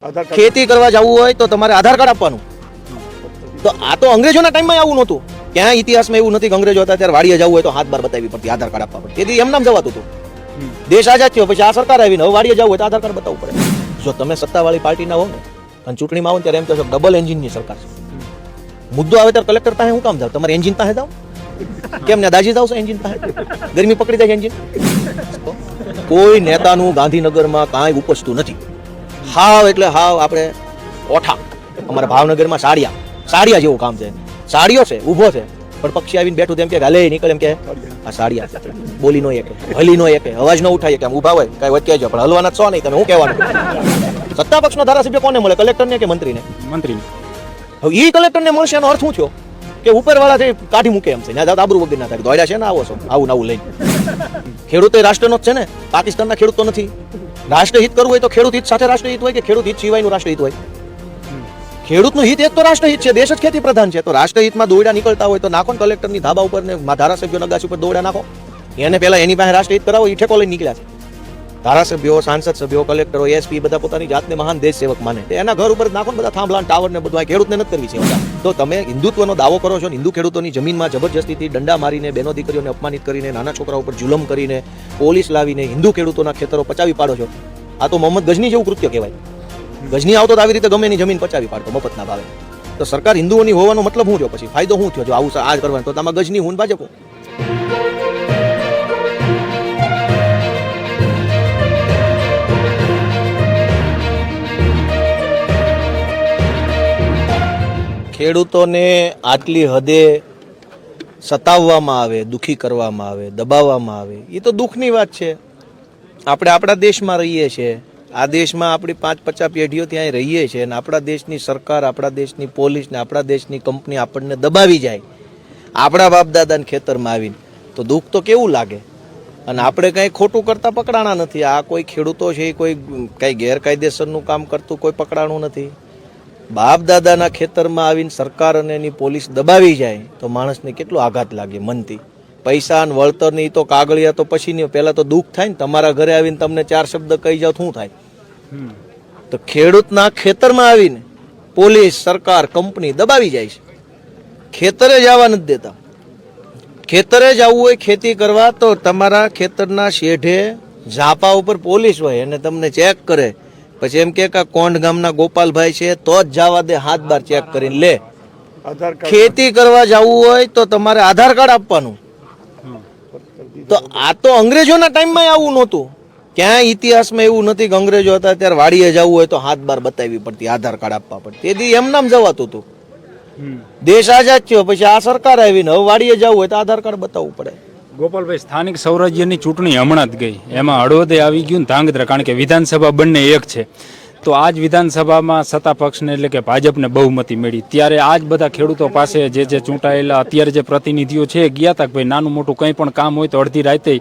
ખેતી કરવા જવું હોય તો તમારે આધાર કાર્ડ આપવાનું. તો આ તો અંગ્રેજોના ટાઈમમાં આવું નહોતું. ક્યાં ઇતિહાસમાં એવું નથી કે અંગ્રેજો હતા ત્યારે વાડીએ જવું હોય તો હાથ બાર બતાવવી પડતી, આધાર કાર્ડ આપવા પડતી. તેથી એમ નામ જવાતું હતું. દેશ આઝાદ થયો પછી આ સરકાર આવીને હવે વાડીએ જવું હોય તો આધાર કાર્ડ બતાવવું પડે. જો તમે સત્તાવાળી પાર્ટીના હો ને અને ચૂંટણીમાં આવો ને ત્યારે એમ કહો છો ડબલ એન્જિનની સરકાર છે. મુદ્દો આવે ત્યારે કલેક્ટર પાસે હું કામ જાવ? તમારે એન્જિન પાસે જાવ કેમ ને દાજી જાવ છો એન્જિન પાસે? ગરમી પકડી જાય એન્જિન. કોઈ નેતાનું ગાંધીનગરમાં કાંઈ ઉપજતું નથી. હાવ એટલે હાવ આપણે ઓઠા. અમારા ભાવનગરમાં સાડિયા જેવું કામ છે. સાડિયો છે, ઊભો છે, પણ પક્ષી આવીને બેઠું તેમ કે હાલે નીકળે એમ કે આ સાડિયા છે. બોલી નો એકે, હલી નો એકે, અવાજ ન ઉઠાય કે આમ ઊભા હોય કાંઈ વચ્ચે જાય પણ હલવાના છો નહીં. તમે શું કહેવાનું? સત્તા પક્ષનો ધારાસભ્ય કોને મળે? કલેક્ટરને કે મંત્રીને? મંત્રીને. હવે એ કલેક્ટરને મળશે એનો અર્થ શું થયો? કે ઉપરવાળા જે કાઢી મૂકે એમ છે. ત્યાં જાવ આબરૂ વગર ના થાય. દોડ્યા છે ને આવો છો આવું નવું લઈને. ખેડૂત એ રાષ્ટ્રનો જ છે ને, પાકિસ્તાનના ખેડૂત તો નથી. રાષ્ટ્રહિત કરવું હોય તો ખેડૂત હિત સાથે રાષ્ટ્રહિત હોય કે ખેડૂત હિત સિવાયનું રાષ્ટ્રહિત હોય? ખેડૂતનું હિત એક તો રાષ્ટ્રહિત છે. દેશ જ ખેતી પ્રધાન છે. તો રાષ્ટ્રહિતમાં દોડા નીકળતા હોય તો નાખો ને કલેક્ટરની ધાબા ઉપર ને ધારાસભ્યો નગાસી ઉપર દોડા નાખો. એને પહેલા એની પાસે રાષ્ટ્રહિત કરાવો. એ ઠેકો લઈને નીકળ્યા છે. ધારાસભ્યો, સાંસદ સભ્યો, કલેક્ટરો, એસપી બધા પોતાની જાતને મહાન દેશ સેવક માને. એના ઘર ઉપર નાખો ને બધા થાંભલા ટાવર ને બધું. ખેડૂતને નથી કરવી છે. તો તમે હિન્દુત્વનો દાવો કરો છો, હિન્દુ ખેડૂતોની જમીનમાં જબરજસ્તીથી દંડા મારીને, બહેનો દીકરીઓને અપમાનિત કરીને, નાના છોકરા ઉપર જુલમ કરીને, પોલીસ લાવીને હિન્દુ ખેડૂતોના ખેતરો પચાવી પાડો છો. આ તો મોહમ્મદ ગજની જેવું કૃત્ય કહેવાય. ગજની આવતો તો આવી રીતે ગમે એની જમીન પચાવી પાડતો મફતના ભાવે. તો સરકાર હિન્દુઓની હોવાનો મતલબ શું થયો? પછી ફાયદો શું થયો જો આવું આ જ કરવાનું? તો તમે ગજની હું ભાજપ. ખેડૂતોને આટલી હદે સતાવવામાં આવે, દુઃખી કરવામાં આવે, દબાવવામાં આવે, એ તો દુઃખની વાત છે. આપણે આપણા દેશમાં રહીએ છીએ. આ દેશમાં આપણી 5-50 પેઢીઓ ત્યાં રહીએ છીએ અને આપણા દેશની સરકાર, આપણા દેશની પોલીસ ને આપણા દેશની કંપની આપણને દબાવી જાય આપણા બાપ દાદાને ખેતરમાં આવીને, તો દુઃખ તો કેવું લાગે. અને આપણે કંઈ ખોટું કરતા પકડાણા નથી. આ કોઈ ખેડૂતો છે, કોઈ કંઈ ગેરકાયદેસરનું કામ કરતું કોઈ પકડાણું નથી. બાપ દાદાના ખેતરમાં આવીને સરકાર અને એની પોલીસ દબાવી જાય તો માણસને કેટલો આઘાત લાગે મનથી. પૈસા અને વળતરની તો કાગળિયા તો પછી નહીં, પહેલા તો દુઃખ થાય ને. તમારા ઘરે આવીને તમને 4 શબ્દ કહી જાવ શું થાય? તો ખેડૂતના ખેતરમાં આવીને પોલીસ, સરકાર, કંપની દબાવી જાય છે. ખેતરે જવા નથી દેતા. ખેતરે જવું હોય ખેતી કરવા તો તમારા ખેતરના શેઢે ઝાપા ઉપર પોલીસ હોય અને તમને ચેક કરે. પછી એમ કે કોંઢ ગામના ગોપાલભાઈ છે તો જ જવા દે, હાથ બાર ચેક કરીને લે. ખેતી કરવા જવું હોય તો તમારે આધાર કાર્ડ આપવાનું. તો આ તો અંગ્રેજોના ટાઈમમાં આવું નહોતું. ક્યાં ઇતિહાસમાં એવું નથી કે અંગ્રેજો હતા ત્યારે વાડીએ જવું હોય તો હાથ બાર બતાવવી પડતી, આધાર કાર્ડ આપવા પડતી. તેથી એમ નામ જવાતું હતું. દેશ આઝાદ થયો પછી આ સરકાર આવીને હવે વાડીએ જવું હોય તો આધાર કાર્ડ બતાવવું પડે. ગોપાલભાઈ, સ્થાનિક સ્વરાજ્યની ચૂંટણી હમણાં જ ગઈ, એમાં હળવદે આવી ગયું ને ધાંગધ્રા, કારણ કે વિધાનસભા બંને એક છે. તો આજ વિધાનસભામાં સત્તા પક્ષને એટલે કે ભાજપને બહુમતી મળી. ત્યારે આજ બધા ખેડૂતો પાસે જે ચૂંટાયેલા અત્યારે જે પ્રતિનિધિઓ છે ગયા હતા કે ભાઈ નાનું મોટું કંઈ પણ કામ હોય તો અડધી રાતે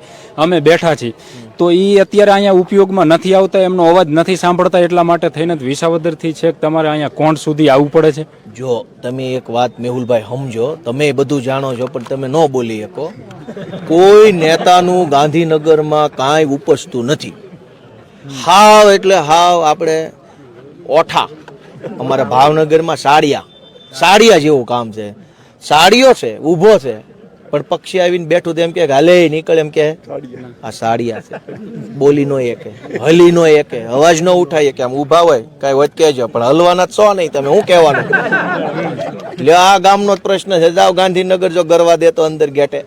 અમે બેઠા છીએ. તો એ અત્યારે અહીંયા ઉપયોગમાં નથી આવતા, એમનો અવાજ નથી સાંભળતા. એટલા માટે થઈને વિસાવદરથી છે કે તમારે અહીંયા કોંઢ સુધી આવવું પડે છે. જો તમે એક વાત મેહુલભાઈ સમજો, તમે બધું જાણો છો પણ તમે ન બોલી શકો. કોઈ નેતાનું ગાંધીનગરમાં કાંઈ ઉપજતું નથી. હાવ એટલે હાવ આપણે ઓઠા. અમારા ભાવનગરમાં સાડિયા જેવું કામ છે. સાડિયો છે, ઊભો છે, પણ પક્ષી આવીને બેઠું તેમ કે હાલે નીકળે એમ કે આ સાડિયા છે. બોલી નો એકે, હલી નો એકે, અવાજ ન ઉઠાય કે આમ ઊભા હોય કાંઈ વચ્ચે જ પણ હલવાના છો નહીં. તમે શું કહેવાનું? એટલે આ ગામનો જ પ્રશ્ન છે. જાઓ ગાંધીનગર જો ગરવા દે તો અંદર ગેટે.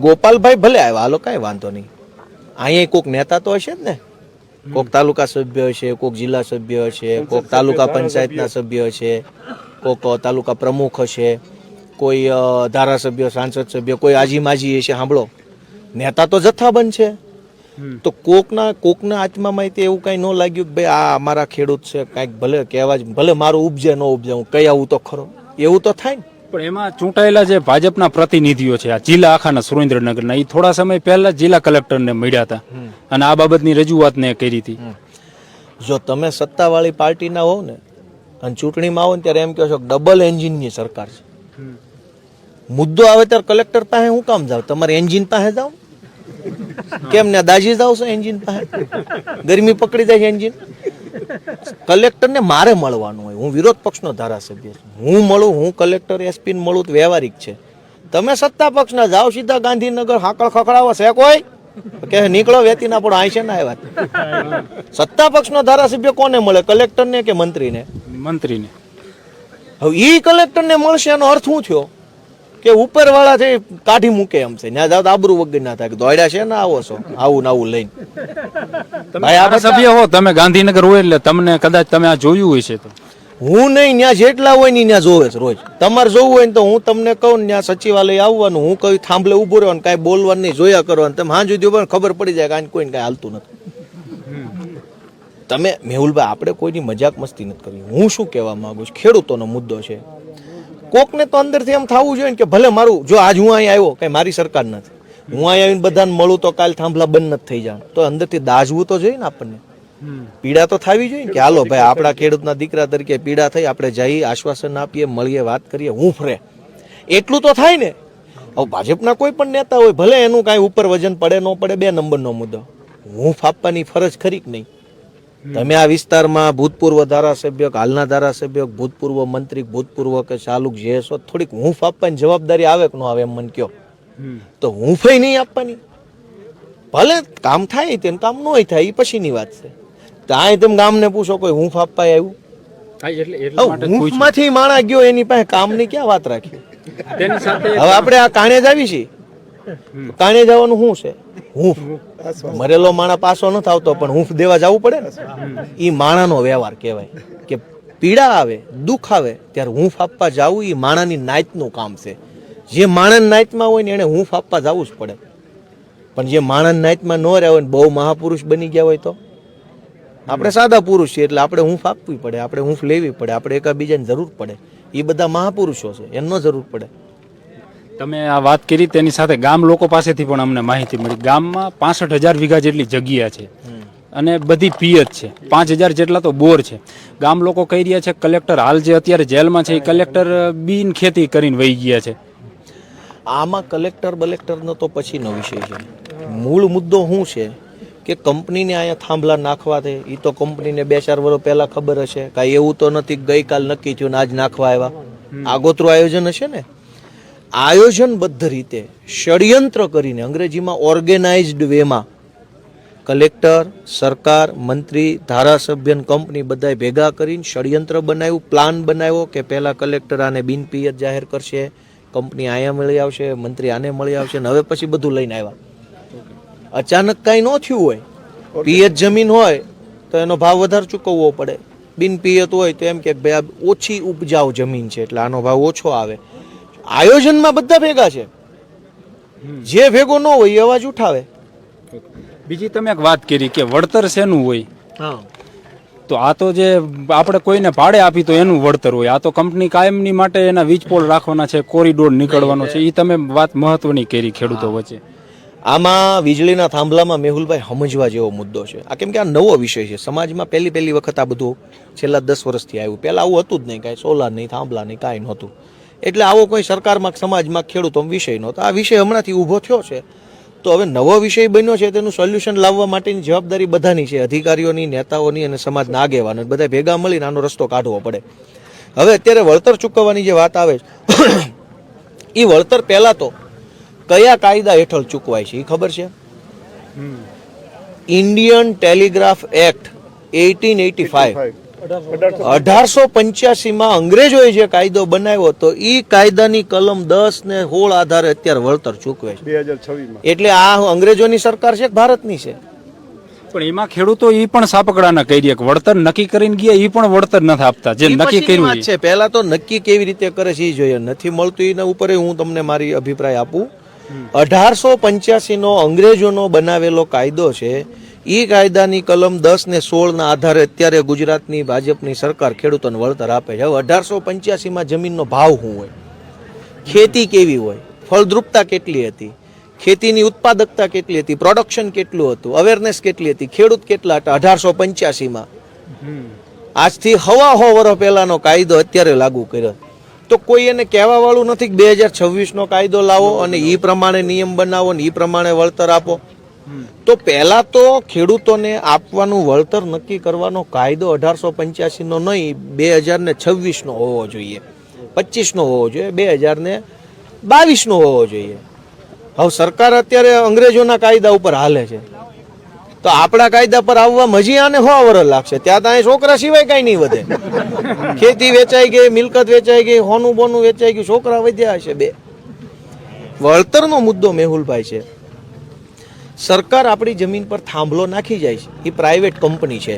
ગોપાલભાઈ ભલે આવ્યા, હાલો કાંઈ વાંધો નહીં. અહીંયા કોઈક નેતા તો હશે જ ને. કોઈક તાલુકા સભ્ય હશે, કોઈક જિલ્લા સભ્ય હશે, કોઈક તાલુકા પંચાયતના સભ્ય હશે, કોઈક તાલુકા પ્રમુખ હશે, કોઈ ધારાસભ્ય, સાંસદ સભ્ય, કોઈ આજી માજી હશે. સાંભળો, નેતા તો જથ્થાબંધ છે. તો કોકના આત્મામાં એવું કઈ ન લાગ્યું કે ભાઈ આ અમારા ખેડૂત છે, કાંઈક ભલે કહેવા ભલે મારું ઉપજે ન ઉપજે, હું કઈ આવું તો ખરો. એવું તો થાય ને. પણ એમાં ચૂંટાયેલા જે ભાજપના પ્રતિનિધિઓ છે આ જિલ્લા આખાના સુરેન્દ્રનગરના, એ થોડા સમય પહેલા જિલ્લા કલેક્ટરને મળ્યા હતા અને આ બાબતની રજૂઆત ને કરી હતી. જો તમે સત્તાવાળી પાર્ટીના હોવ ને અને ચૂંટણીમાં આવો ને ત્યારે એમ કહો છો કે ડબલ એન્જિનની સરકાર છે. મુદ્દો આવે ત્યારે કલેક્ટર પાસે હું કામ જાવ? તમારે એન્જિન પાસે જાવ. કેમ ને દાજી જાવ છો એન્જિન પાસે? ગરમી પકડી જાય છે એન્જિન. કલેક્ટરને મારે મળવાનું હોય. હું વિરોધ પક્ષનો ધારાસભ્ય છું. હું મળું, હું કલેક્ટર એસપી ને મળું તો વ્યવહારિક છે. તમે સત્તા પક્ષના જાઓ સીધા ગાંધીનગર હાકળ ખખડાવો છે કોઈ કે નીકળો વેતી ના પડો. આઈ છે ને આવ્યા સત્તા પક્ષનો ધારાસભ્ય કોને મળે? કલેક્ટરને કે મંત્રીને? મંત્રીને. હવે ઈ કલેક્ટરને મળશે એનો અર્થ શું થયો? કે ઉપરવાળા છે કાઢી મૂકે એમ છે. ત્યાં જાવ તો આબરૂ વગર ના થાય કે દોડ્યા છે ને આવો છો આવું ને આવું લઈને. ભાઈ આ સભ્ય હો તમે ગાંધીનગર હોય એટલે તમને કદાચ તમે આ જોયું હોય છે તો હું નહીં, ત્યાં જેટલા હોય ને ત્યાં જોવે છે રોજ. તમારે જોવું હોય ને તો હું તમને કહું ને ત્યાં સચિવાલય આવવાનું, હું કઈ થાંભલે ઉભો રહ્યો ને કાંઈ બોલવાનું નહીં, જોયા કરવાનું. તમે હા જોઈ પણ ખબર પડી જાય કે કોઈને કાંઈ હાલતું નથી. તમે મેહુલભાઈ આપણે કોઈની મજાક મસ્તી નથી કરવી. હું શું કહેવા માંગુ છું, ખેડૂતોનો મુદ્દો છે. કોકને તો અંદરથી એમ થવું જોઈએ ને કે ભલે મારું, જો આજ હું અહીં આવ્યો કઈ મારી સરકાર નથી, હું અહીં આવીને બધાને મળું તો કાલ થાંભલા બંધ નથી થઈ જાય, તો અંદરથી દાઝવું તો જોઈએ ને આપણને. પીડા તો થવી જોઈએ કે હાલો ભાઈ આપણા ખેડૂતના દીકરા તરીકે પીડા થઈ, આપણે જઈએ આશ્વાસન આપીએ, મળીએ, વાત કરીએ, હું ફરે એટલું તો થાય ને. હવે ભાજપના કોઈ પણ નેતા હોય ભલે એનું કાંઈ ઉપર વજન પડે ન પડે, 2 નંબરનો મુદ્દો, હૂંફ આપવાની ફરજ ખરી કે નહીં? તમે આ વિસ્તારમાં ભૂતપૂર્વ ધારાસભ્ય, હાલના ધારાસભ્ય, ભૂતપૂર્વ મંત્રી, ભૂતપૂર્વ કે ચાલુક જે છો, થોડીક હૂંફ આપવાની જવાબદારી આવે કે ન આવે? એમ મને કયો તો હૂંફે નહીં આપવાની. ભલે કામ થાય તેને કામ ન થાય એ પછીની વાત છે. ત્યાં તમે ગામને પૂછો કોઈ હૂંફ આપવા આવ્યું? હૂંફમાંથી માણા ગયો એની પાસે કામની ક્યાં વાત રાખી? હવે આપણે આ કાણે જ આવી છીએ, કાણે જવાનું શું છે? હૂંફ. મરેલો માણા પાછો નથી આવતો પણ હૂંફ દેવા જવું પડે ને. એ માણાનો વ્યવહાર કહેવાય કે પીડા આવે, દુઃખ આવે ત્યારે હૂંફ આપવા જવું એ માણાની નાયતનું કામ છે. જે માણસ નાયતમાં હોય ને એને હૂંફ આપવા જવું જ પડે. પણ જે માણસ નાયતમાં ન રહ્યા હોય ને બહુ મહાપુરુષ બની ગયા હોય તો આપણે સાદા પુરુષ છીએ એટલે આપણે હૂંફ આપવી પડે, આપણે હૂંફ લેવી પડે, આપણે એકાબીજાની જરૂર પડે. એ બધા મહાપુરુષો છે, એમનો જરૂર પડે. તમે આ વાત કરી તેની સાથે ગામ લોકો પાસેથી પણ અમને માહિતી મળી. ગામમાં 65,000 વીઘા જેટલી જગ્યા છે અને બધી પિયત છે, 5,000 જેટલા તો બોર છે. ગામ લોકો કહી રહ્યા છે કલેક્ટર હાલ જે અત્યારે જેલમાં છે એ કલેક્ટર બિન ખેતી કરીને વહી ગયા છે. આમાં કલેક્ટર બલેક્ટરનો તો પછીનો વિષય છે. મૂળ મુદ્દો શું છે કે કંપનીને અહીંયા થાંભલા નાખવા છે એ તો કંપનીને 2-4 વર્ષ પહેલા ખબર હશે. કાંઈ એવું તો નથી ગઈકાલ નક્કી થયું ને આજ નાખવા આવ્યા. આગોતરું આયોજન હશે ને. આયોજનબદ્ધ રીતે ષડયંત્ર કરીને, અંગ્રેજીમાં ઓર્ગેનાઇઝડ વેમાં કલેક્ટર, સરકાર, મંત્રી, ધારાસભ્ય, કંપની બધાએ ભેગા કરીને ષડયંત્ર બનાવ્યું, પ્લાન બનાવ્યો કે પહેલા કલેક્ટર આને બિનપિયત જાહેર કરશે, કંપની અહીંયા મળી આવશે, મંત્રી આને મળી આવશે, ને હવે પછી બધું લઈને આવ્યા. અચાનક કાંઈ ન થયું હોય, પિયત જમીન હોય તો એનો ભાવ વધારે ચૂકવવો પડે, બિનપિયત હોય તો એમ કે ભાઈ આ ઓછી ઉપજાઉ જમીન છે એટલે આનો ભાવ ઓછો આવે. આયોજનમાં બધા ભેગા છે, જે ભેગો ન હોય એ અવાજ ઉઠાવે. બીજી તમે એક વાત કરી કે વળતર શેનું હોય, તો આ તો જે આપણે કોઈને ભાડે આપી તો એનું વળતર હોય. આ તો કંપની કાયમની માટે એના વીજપોલ રાખવાના છે, કોરિડોર નીકળવાનો છે. એ તમે વાત મહત્વની કરી ખેડૂતો વચ્ચે. આમાં વીજળીના થાંભલામાં મેહુલભાઈ સમજવા જેવો મુદ્દો છે. આ કેમ કે આ નવો વિષય છે સમાજમાં. પહેલી વખત આ બધું છેલ્લા 10 વર્ષથી આવ્યું. પહેલા આવું હતું જ નહીં, કાંઈ સોલાર નહીં, થાંભલા નહીં, કાંઈ નહોતું. એટલે આવો કોઈ સરકારમાં, સમાજમાં, ખેડૂતો વિષય નહોતો. આ વિષય હમણાંથી ઊભો થયો છે તો હવે નવો વિષય બન્યો છે, તેનું સોલ્યુશન લાવવા માટેની જવાબદારી બધાની છે, અધિકારીઓની, નેતાઓની અને સમાજના આગેવાનો. બધા ભેગા મળીને આનો રસ્તો કાઢવો પડે. હવે અત્યારે વળતર ચૂકવવાની જે વાત આવે છે એ વળતર પહેલા તો કયા કાયદા હેઠળ ચૂકવાય છે એ ખબર છે? ઇન્ડિયન ટેલિગ્રાફ એક્ટ 1885, 1885માં અંગ્રેજોએ જે કાયદો બનાવ્યો હતો એ કાયદાની કલમ 10 ને 16 આધારે અત્યારે વળતર ચૂકવે છે 2026માં. એટલે આ અંગ્રેજોની સરકાર છે કે ભારતની છે? પણ એમાં ખેડૂતો એ પણ સાપકડાના કહી રહ્યા કે વળતર નક્કી કરીને ગયા એ પણ વળતર નથી આપતા. જે નક્કી કર્યું છે પહેલા તો નક્કી કેવી રીતે કરે છે એ જોઈએ. નથી મળતું એના ઉપર હું તમને મારી અભિપ્રાય આપું. 1885 નો અંગ્રેજોનો બનાવેલો કાયદો છે. એ કાયદાની કલમ 10 ને 16 ના આધારે અત્યારે ગુજરાતની ભાજપની સરકાર ખેડૂતોને વળતર આપે છે. હવે 1885માં જમીનનો ભાવ શું હોય, ખેતી કેવી હોય, ફળદ્રુપતા કેટલી હતી, ખેતીની ઉત્પાદકતા કેટલી હતી, પ્રોડક્શન કેટલું હતું, અવેરનેસ કેટલી હતી, ખેડૂત કેટલા હતા 1885માં. આજથી 100 વર્ષ પહેલાનો કાયદો અત્યારે લાગુ કર્યો. તો કોઈ એને કહેવા વાળું નથી કે 2026 નો કાયદો લાવો અને એ પ્રમાણે નિયમ બનાવો ને એ પ્રમાણે વળતર આપો. તો પહેલા તો ખેડૂતોને આપવાનું વળતર નક્કી કરવાનો કાયદો 1885 નો નહીં 2026 નો હોવો જોઈએ, 25 નો હોવો જોઈએ, 2022 નો હોવો જોઈએ. હવે સરકાર અત્યારે અંગ્રેજોના કાયદા ઉપર હાલે છે, તો આપણા કાયદા પર આવવા મજી આને 100 વર્ષ લાગશે. ત્યાં તો અહીં છોકરા સિવાય કઈ નહીં વધે. ખેતી વેચાઈ ગઈ, મિલકત વેચાઈ ગઈ, હોનું બોનું વેચાઈ ગયું, છોકરા વધ્યા હશે બે. વળતરનો મુદ્દો મેહુલભાઈ છે, સરકાર આપણી જમીન પર થાંભલો નાખી જાય છે, એ પ્રાઇવેટ કંપની છે.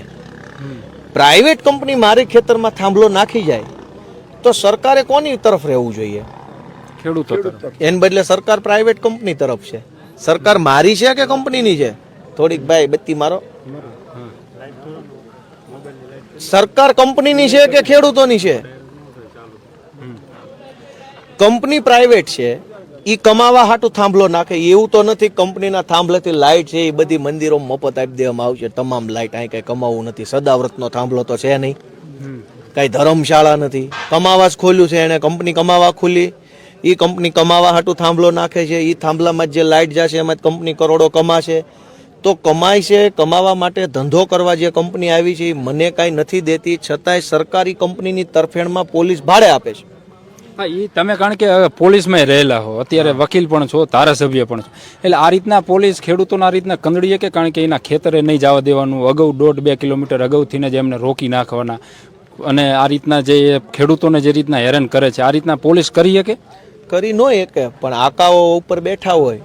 પ્રાઇવેટ કંપની મારે ખેતરમાં થાંભલો નાખી જાય તો સરકારે કોની તરફ રહેવું જોઈએ? ખેડૂતો તરફ. એને બદલે સરકાર પ્રાઇવેટ કંપની તરફ છે. સરકાર મારી છે કે કંપનીની છે? થોડીક ભાઈ બત્તી મારો. સરકાર કંપનીની છે કે ખેડૂતોની છે? કંપની પ્રાઇવેટ છે, એ કમાવા હાટું થાંભલો નાખે. એવું તો નથી કંપનીના થાંભલેથી લાઇટ છે એ બધી મંદિરો મફત આપી દેવામાં આવશે, તમામ લાઇટ. અહીં કઈ કમાવું નથી. સદાવ્રતનો થાંભલો તો છે નહીં, કઈ ધર્મશાળા નથી. કમાવા જ ખોલ્યું છે એને, કંપની કમાવા ખુલી. એ કંપની કમાવા હાટું થાંભલો નાખે છે, એ થાંભલામાં જે લાઇટ જશે એમાં કંપની કરોડો કમાશે. તો કમાય છે, કમાવા માટે ધંધો કરવા જે કંપની આવી છે એ મને કાંઈ નથી દેતી, છતાંય સરકારી કંપનીની તરફેણમાં પોલીસ ભાડે આપે છે. હા, એ તમે કારણ કે પોલીસમાં રહેલા હો, અત્યારે વકીલ પણ છો, ધારાસભ્ય પણ છો, એટલે આ રીતના પોલીસ ખેડૂતોના રીતના કંદડીએ કે કારણ કે એના ખેતરે નહીં જવા દેવાનું, અગાઉ 1.5-2 કિલોમીટર અગાઉથી જ એમને રોકી નાખવાના, અને આ રીતના જે ખેડૂતોને જે રીતના હેરાન કરે છે, આ રીતના પોલીસ કરી શકે? કરી ન શકે, પણ આકાઓ ઉપર બેઠા હોય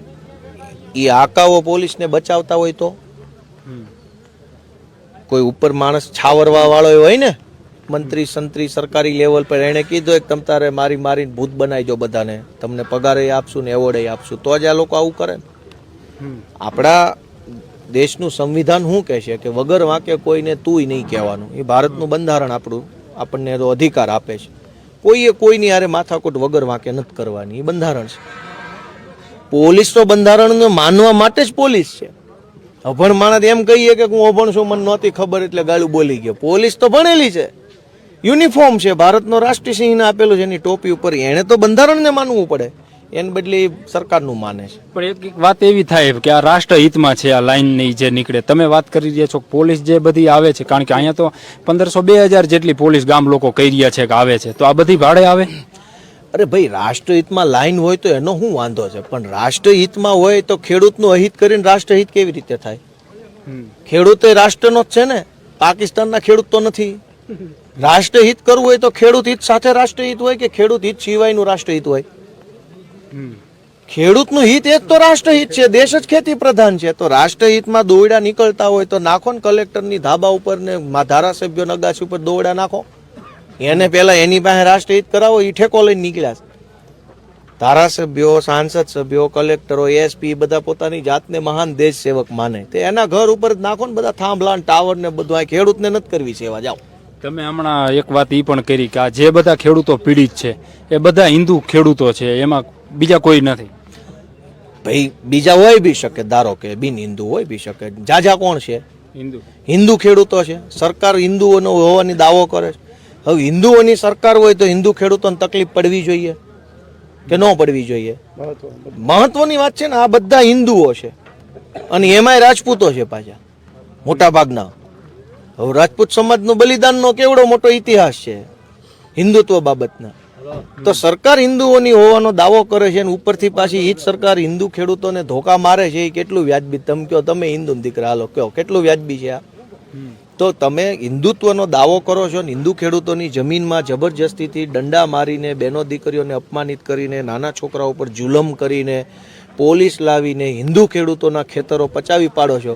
એ આકાઓ પોલીસને બચાવતા હોય તો કોઈ ઉપર માણસ છાવરવા વાળો હોય ને, મંત્રી સંત્રી સરકારી લેવલ પર, એને કીધું કે તમ તારે મારી મારીને ભૂત બનાવીજો બધાને, તમને પગારે આપશું ને એવોર્ડ આપશું, તો જ આ લોકો આવું કરે. આપણા દેશનું સંવિધાન શું કહે છે કે વગર વાંકે કોઈને તુંય નહીં કહેવાનું. એ ભારતનું બંધારણ આપણને તો અધિકાર આપે છે. કોઈએ કોઈની હારે માથાકૂટ વગર વાંકે નથી કરવાની, એ બંધારણ છે. પોલીસ તો બંધારણને માનવા માટે જ પોલીસ છે. અભણ માણસ એમ કહીએ કે હું અભણ છું, મને નહોતી ખબર એટલે ગાળું બોલી ગયો. પોલીસ તો ભણેલી છે, યુનિફોર્મ છે, ભારતનો રાષ્ટ્રીય સિંહને આપેલું છે એની ટોપી ઉપર. એને તો બંધારણને માનવું પડે, એને બદલે સરકારનું માને છે. પણ એક વાત એવી થાય કે આ રાષ્ટ્રહિતમાં છે, આ લાઈનની જે નીકળે, તમે વાત કરી રહ્યા છો પોલીસ જે બધી આવે છે, કારણ કે અહીંયા તો 1500-2000 જેટલી પોલીસ ગામ લોકો કહી રહ્યા છે કે આવે છે, તો આ બધી ભાડે આવે? અરે ભાઈ, રાષ્ટ્રહિતમાં લાઈન હોય તો એનો શું વાંધો છે? પણ રાષ્ટ્રહિતમાં હોય તો ખેડૂતનું અહિત કરીને રાષ્ટ્રહિત કેવી રીતે થાય? ખેડૂત એ રાષ્ટ્રનો જ છે ને, પાકિસ્તાનના ખેડૂત તો નથી. રાષ્ટ્રહિત કરવું હોય તો ખેડૂત હિત સાથે રાષ્ટ્રહિત હોય કે ખેડૂત હિત સિવાયનું રાષ્ટ્રહિત હોય? ખેડૂતનું હિત એ જ તો રાષ્ટ્રહિત છે. દેશ જ ખેતી પ્રધાન છે, તો રાષ્ટ્રહિતમાં દોરડા નીકળતા હોય તો નાખો ને કલેક્ટરની ધાબા ઉપર ને ધારાસભ્યો નગાસી ઉપર દોરડા નાખો. એને પેલા એની પાસે રાષ્ટ્રહિત કરાવો, એ ઠેકો લઈને નીકળ્યા છે. ધારાસભ્યો, સાંસદ સભ્યો, કલેક્ટરો, એસપી બધા પોતાની જાતને મહાન દેશ સેવક માને, તે એના ઘર ઉપર નાખો ને બધા થાંભલા ટાવર ને બધું. આ ખેડૂતને નથી કરવી સેવા. જાઓ. તમે હમણાં એક વાત એ પણ કરી કે આ જે બધા ખેડૂતો પીડિત છે એ બધા હિન્દુ ખેડૂતો છે, એમાં બીજા કોઈ નથી. ભાઈ બીજા હોય બી શકે, ધારો કે બિન હિન્દુ હોય બી શકે. જાજા કોણ છે? હિન્દુ ખેડૂતો છે. સરકાર હિન્દુઓનો હોવાની દાવો કરે છે. હવે હિન્દુઓની સરકાર હોય તો હિન્દુ ખેડૂતોને તકલીફ પડવી જોઈએ કે ન પડવી જોઈએ? મહત્વની વાત છે ને, આ બધા હિન્દુઓ છે અને એમાંય રાજપૂતો છે પાછા મોટા ભાગના. હવે રાજપૂત સમાજનું બલિદાનનો કેવડો મોટો ઇતિહાસ છે હિન્દુત્વ બાબતના. તો સરકાર હિન્દુઓની હોવાનો દાવો કરે છે અને ઉપરથી પાછી એ જ સરકાર હિન્દુ ખેડૂતોને ધોકા મારે છે. એ કેટલું વ્યાજબી? તમે કહો, તમે હિન્દુ દીકરા હાલો કહો, કેટલું વ્યાજબી છે આ? તો તમે હિન્દુત્વનો દાવો કરો છો ને હિન્દુ ખેડૂતોની જમીનમાં જબરજસ્તીથી દંડા મારીને, બહેનો દીકરીઓને અપમાનિત કરીને, નાના છોકરાઓ ઉપર જુલમ કરીને, પોલીસ લાવીને હિન્દુ ખેડૂતોના ખેતરો પચાવી પાડો છો.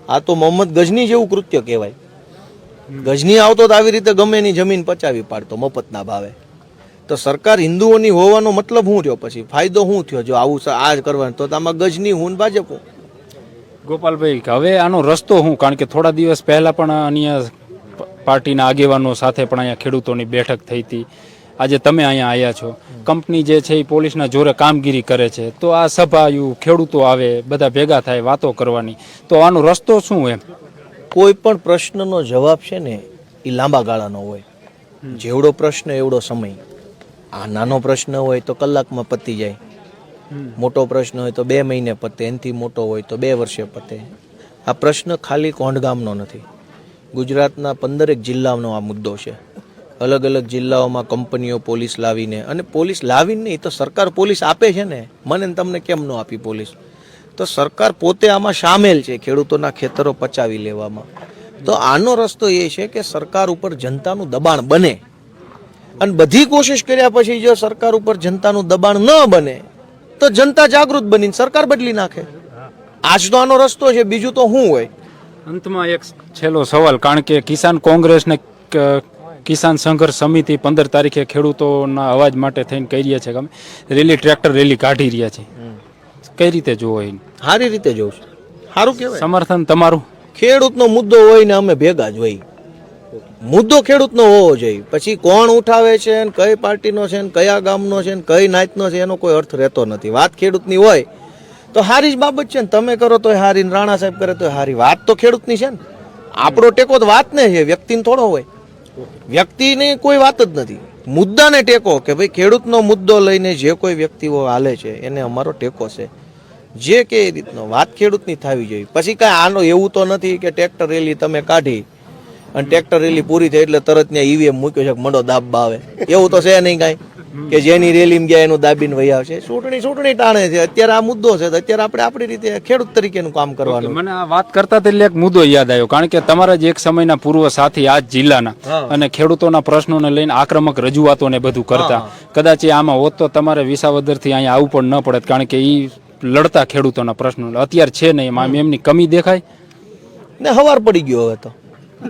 આ તો મોહમ્મદ ગજની જેવું કૃત્ય કહેવાય. ગજની આવતો તો આવી રીતે ગમે એની જમીન પચાવી પાડતો મફતના ભાવે. તો સરકાર હિન્દુઓની હોવાનો મતલબ શું થયો? પછી ફાયદો શું થયો જો આવું આ જ કરવાનું? તો આમાં ગજની હું ભાજપ હું. ગોપાલભાઈ, હવે આનો રસ્તો શું? કારણ કે થોડા દિવસ પહેલા પણ અહીંયા પાર્ટીના આગેવાનો સાથે પણ અહીંયા ખેડૂતોની બેઠક થઈ હતી. આજે તમે અહીંયા આવ્યા છો. કંપની જે છે એ પોલીસના જોરે કામગીરી કરે છે, તો આ સભા ખેડૂતો આવે, બધા ભેગા થાય વાતો કરવાની, તો આનો રસ્તો શું? એમ કોઈ પણ પ્રશ્નનો જવાબ છે ને એ લાંબા ગાળાનો હોય. જેવડો પ્રશ્ન એવડો સમય. આ નાનો પ્રશ્ન હોય તો કલાકમાં પતી જાય. મોટો પ્રશ્ન હોય તો 2 મહિને પતે, એનાથી મોટો હોય તો 2 વર્ષે પતે. આ પ્રશ્ન ખાલી કોંઢગામનો નથી, ગુજરાતના 15 જિલ્લાનો આ મુદ્દો છે. અલગ અલગ જિલ્લાઓમાં કંપનીઓ પોલીસ લાવીને, અને પોલીસ લાવીને નહીં તો સરકાર પોલીસ આપે છે ને, મને ને તમને કેમ ન આપી પોલીસ? તો સરકાર પોતે આમાં સામેલ છે, ખેડૂતોના ખેતરો પચાવી લેવામાં. તો આનો રસ્તો એ છે કે સરકાર ઉપર જનતાનું દબાણ બને, અને બધી કોશિશ કર્યા પછી જો સરકાર ઉપર જનતાનું દબાણ ન બને તો જનતા જાગૃત બનીને સરકાર બદલી નાખે. આજ તો આનો રસ્તો છે, બીજું તો શું હોય? અંતમાં એક છેલ્લો સવાલ, કારણ કે કિસાન કોંગ્રેસ ને કિસાન સંઘર્ષ સમિતિ 15 તારીખે ખેડૂતોના અવાજ માટે થઈને કહી રહ્યા છે કે અમે રેલી, ટ્રેક્ટર રેલી કાઢી રહ્યા છે. કઈ રીતે જોવો? સારી રીતે જોઉં છું, સારું કહેવાય. સમર્થન તમારું? ખેડૂતનો મુદ્દો હોય ને અમે ભેગા જ હોય. મુદ્દો ખેડૂતનો હોવો જોઈએ. પછી કોણ ઉઠાવે છે ને કઈ પાર્ટીનો છે ને કયા ગામનો છે ને કઈ નાતનો છે એનો કોઈ અર્થ રહેતો નથી. વાત ખેડૂતની હોય તો હારી જ બાબત છે ને, તમે કરો તો હારી ને રાણા સાહેબ કરે તો હારી. વાત તો ખેડૂતની છે ને. આપણો ટેકો તો વાતને છે, વ્યક્તિને થોડો હોય. વ્યક્તિની કોઈ વાત જ નથી, મુદ્દાને ટેકો, કે ભાઈ ખેડૂતનો મુદ્દો લઈને જે કોઈ વ્યક્તિઓ હાલે છે એને અમારો ટેકો છે. જે કે એ રીતનો વાત ખેડૂતની થવી જોઈએ. પછી કાંઈ આનો એવું તો નથી કે ટ્રેક્ટર રેલી તમે કાઢી અને ટ્રેક્ટર રેલી પૂરી થઈ એટલે તરત ત્યાં ઈવીએમ મૂક્યો છે મંડો દાબવા આવે, એવું તો છે નહીં કાંઈ કે જેની રેલીમાં ગયા એનું દાબીને વહી આવશે. ચૂંટણી ટાણે છે. અત્યારે આ મુદ્દો છે તો અત્યારે આપણે આપણી રીતે ખેડૂત તરીકેનું કામ કરવાનું. મને આ વાત કરતા એટલે એક મુદ્દો યાદ આવ્યો, કારણ કે તમારા જ એક સમયના પૂર્વ સાથી આ જિલ્લાના અને ખેડૂતોના પ્રશ્નોને લઈને આક્રમક રજૂઆતો ને બધું કરતા. કદાચ એ આમાં હોત તો તમારે વિસાવદરથી અહીંયા આવવું પણ ન પડત, કારણ કે એ લડતા ખેડૂતોના પ્રશ્નો. અત્યારે છે નહીં, એમાં એમની કમી દેખાય ને. હવાર પડી ગયો હવે તો.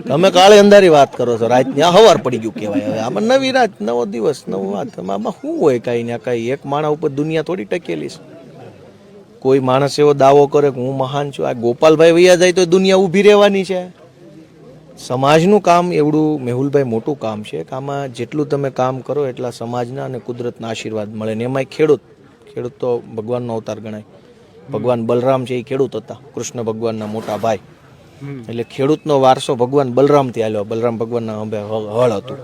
તમે કાળે અંધારી વાત કરો છો, રાતની આ હવાર પડી ગયું કહેવાય. હવે આમાં નવી રાત, નવો દિવસ, નવો વાત. આમાં શું હોય? કાંઈ ને કાંઈ. એક માણસ ઉપર દુનિયા થોડી ટકેલી છે. કોઈ માણસ એવો દાવો કરે કે હું મહાન છું, આ ગોપાલભાઈ વૈયા જાય તો દુનિયા ઊભી રહેવાની છે. સમાજનું કામ એવડું મેહુલભાઈ મોટું કામ છે કે આમાં જેટલું તમે કામ કરો એટલા સમાજના અને કુદરતના આશીર્વાદ મળે. ને એમાંય ખેડૂત તો ભગવાનનો અવતાર ગણાય. ભગવાન બલરામ છે એ ખેડૂત હતા, કૃષ્ણ ભગવાનના મોટા ભાઈ. એટલે ખેડૂતનો વારસો ભગવાન બલરામથી આવ્યો. બલરામ ભગવાનના અંબે હળ હતું.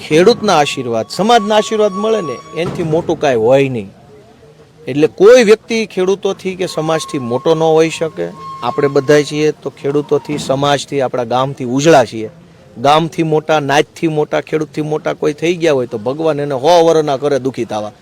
ખેડૂતના આશીર્વાદ, સમાજના આશીર્વાદ મળે ને એનાથી મોટું કાંઈ હોય નહીં. એટલે કોઈ વ્યક્તિ ખેડૂતોથી કે સમાજથી મોટો ન હોઈ શકે. આપણે બધા છીએ તો ખેડૂતોથી, સમાજથી, આપણા ગામથી ઉજળા છીએ. ગામથી મોટા, નાતથી મોટા, ખેડૂતથી મોટા કોઈ થઈ ગયા હોય તો ભગવાન એને 100 વર્ષના કરે દુઃખી થવા.